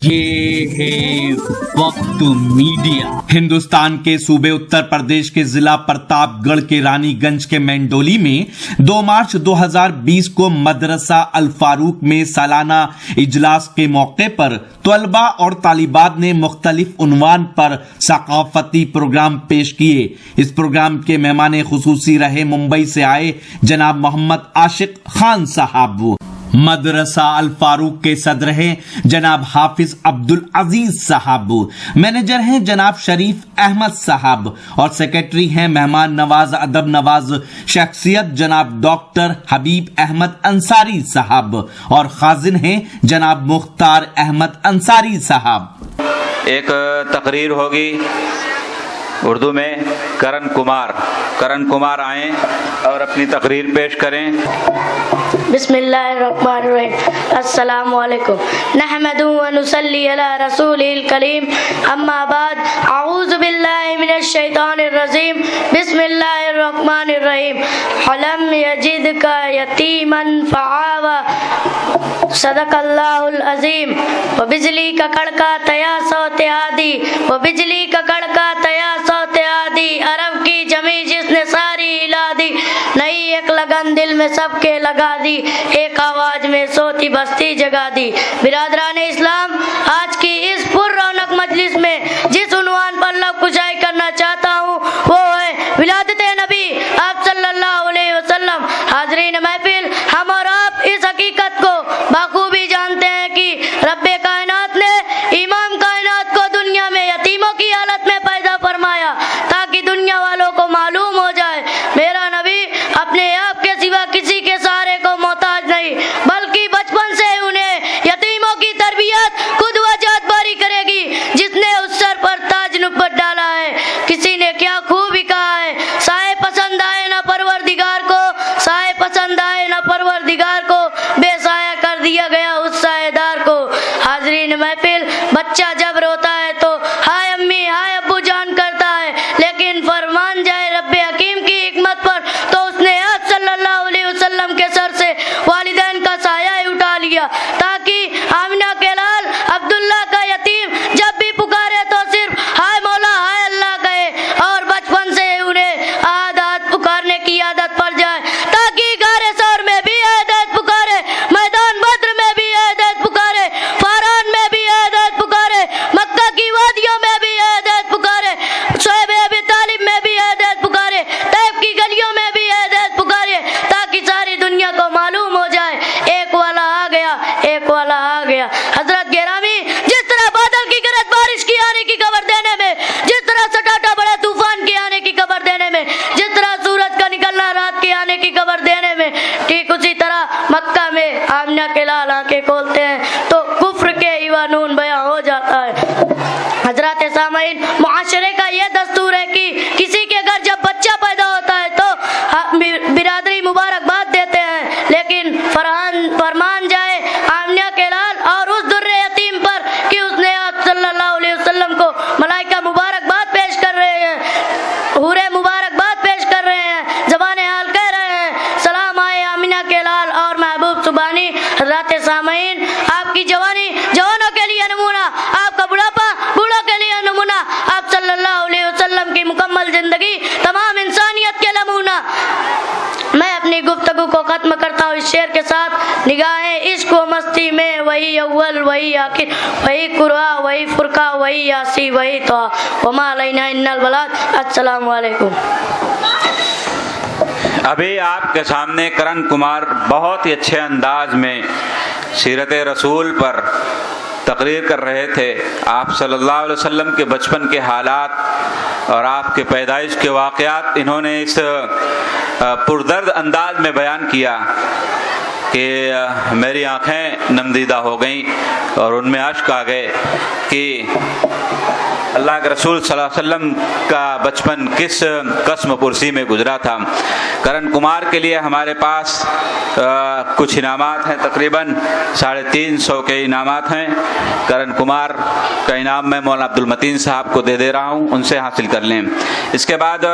یہ ہے وقت میڈیا۔ ہندوستان کے صوبے اتر پردیش کے ضلع پرتاپ گڑھ کے رانی گنج کے مینڈولی میں 2 مارچ 2020 کو مدرسہ الفاروق میں سالانہ اجلاس کے موقع پر طلباء اور طالبات نے مختلف عنوان پر ثقافتی پروگرام پیش کیے۔ اس پروگرام کے مہمان خصوصی رہے ممبئی سے آئے جناب محمد عاشق خان صاحب۔ مدرسہ الفاروق کے صدر ہیں جناب حافظ عبدالعزیز صاحب، مینیجر ہیں جناب شریف احمد صاحب اور سیکرٹری ہیں مہمان نواز ادب نواز شخصیت جناب ڈاکٹر حبیب احمد انصاری صاحب اور خازن ہیں جناب مختار احمد انصاری صاحب۔ ایک تقریر ہوگی اردو میں، کرن کمار آئیں اور اپنی تقریر پیش کریں۔ بسم اللہ الرحمن الرحیم، السلام علیکم، نحمدہ و نصلی علی رسولہ الکریم، اما بعد، اعوذ باللہ من الشیطان الرجیم، بسم اللہ الرحمن الرحیم، حلم یجدک یتیما فآوی، صدق اللہ العظیم۔ وہ بجلی کا کڑکا تیا صوت آدی، وہ بجلی کا کڑکا تیا صوت آدی، عرب کی جمی جس نے ساری ہلا دی، نئی ایک لگن دل میں سب کے لگا دی، ایک آواز میں سوتی بستی جگا دی۔ برادران اسلام، آج کی اس پر رونق مجلس میں جس عنوان پر لب کشائی کرنا چاہتا ہوں وہ ہے ولادت نبی آپ صلی اللہ علیہ وسلم۔ حاضرین محفل، ہم اور آپ اس حقیقت کو بخوبی جانتے ہیں کہ رب کائنات نے امام کائنات کو دنیا میں یتیموں کی حالت میں پیدا فرمایا تاکہ دنیا والوں کو معلوم ہو جائے میرا نبی اپنے آپ کے سوا کسی کے سہارے کو محتاج نہیں، بلکہ بچپن سے انہیں یتیموں کی تربیت خود وجہت باری کرے گی جس نے اس سر پر تاج نبت ڈالا ہے۔ کسی نے کیا خوب ہی کہا ہے، سائے پسند آئے نہ پروردگار کو، سائے پسند آئے نہ پروردگار کو، بے سایہ کر دیا گیا اس سایہ دار کو۔ حاضرین محفل، بچہ جب روتا ہے تو ہائے امی ہائے ابو جان کرتا ہے، لیکن فرمان جائے رب حکیم کی حکمت پر تو اس نے آپ صلی اللہ علیہ وسلم کے سر سے والدین کا سایہ اٹھا لیا تاکہ آمنہ کے لال عبداللہ کا یتیم جب بھی پکارے تو صرف ہائے مولا ہائے اللہ کہے اور بچپن سے انہیں آہد آہد پکارنے کی عادت پڑ جائے تاکہ غار ثور میں بھی عہد پکارے، میدان بدر میں بھی عہد پکارے، فاران میں بھی عہد پکارے، مکہ کی وادیوں میں بھی عہد پکارے، شعیب ابی طالب میں بھی عہد پکارے، طیف کی گلیوں میں بھی عہد پکارے تاکہ ساری دنیا کو معلوم ہو جائے ایک والا آ گیا، ایک والا آ گیا۔ حضرت گرامی، جس طرح بادل کی گرج بارش کی آنے کی خبر دینے میں، جس طرح سٹاٹا بڑے طوفان کے آنے کی خبر دینے میں، جس طرح سورج کا نکلنا رات کے آنے کی خبر دینے میں، ٹھیک اسی طرح مکہ میں آمنہ کے لال آنکھیں کھولتے ہیں تو کفر کے ایوانون بیان ہو جاتا ہے۔ حضرات سامعین، معاشرے کا یہ دستور ہے کہ کسی کے گھر جب بچہ پیدا ہوتا ہے تو برادری مبارکباد دیتے ہیں، لیکن فرمان جائے آمنہ کے لال اور اس در یتیم پر کہ اس نے آپ صلی اللہ علیہ وسلم کو ملائکہ مبارکباد پیش کر رہے ہیں، حورے مبارکباد پیش کر رہے ہیں، زبان حال کہہ رہے ہیں سلام آئے آمنہ کے لال اور محبوب سبحانی۔ حضرات سامعین، آپ کی جوانی جوانوں کے لیے نمونہ، آپ کا بڑھاپا بوڑھوں کے لیے نمونہ، آپ صلی اللہ علیہ وسلم کی مکمل زندگی تمام انسانیت کے نمونہ۔ میں اپنی گفتگو کو ختم کرتا ہوں اس شعر کے ساتھ، نگاہیں عشق و مستی میں وہی اول وہی آخر، وہی قرآ وہی فرقہ وہی یاسی وہی توحا، وما علینا الا البلاغ۔ السلام علیکم۔ ابھی آپ کے سامنے کرن کمار بہت ہی اچھے انداز میں سیرت رسول پر تقریر کر رہے تھے، آپ صلی اللہ علیہ وسلم کے بچپن کے حالات اور آپ کے پیدائش کے واقعات انہوں نے اس پردرد انداز میں بیان کیا کہ میری آنکھیں نمدیدہ ہو گئیں اور ان میں اشک آ گئے کہ اللہ کے رسول صلی اللہ علیہ وسلم کا بچپن کس قسم پرسی میں گزرا تھا۔ کرن کمار کے لیے ہمارے پاس کچھ انعامات ہیں، تقریباً 350 کے انعامات ہیں۔ کرن کمار کا انعام میں مولانا عبد المتین صاحب کو دے رہا ہوں، ان سے حاصل کر لیں۔ اس کے بعد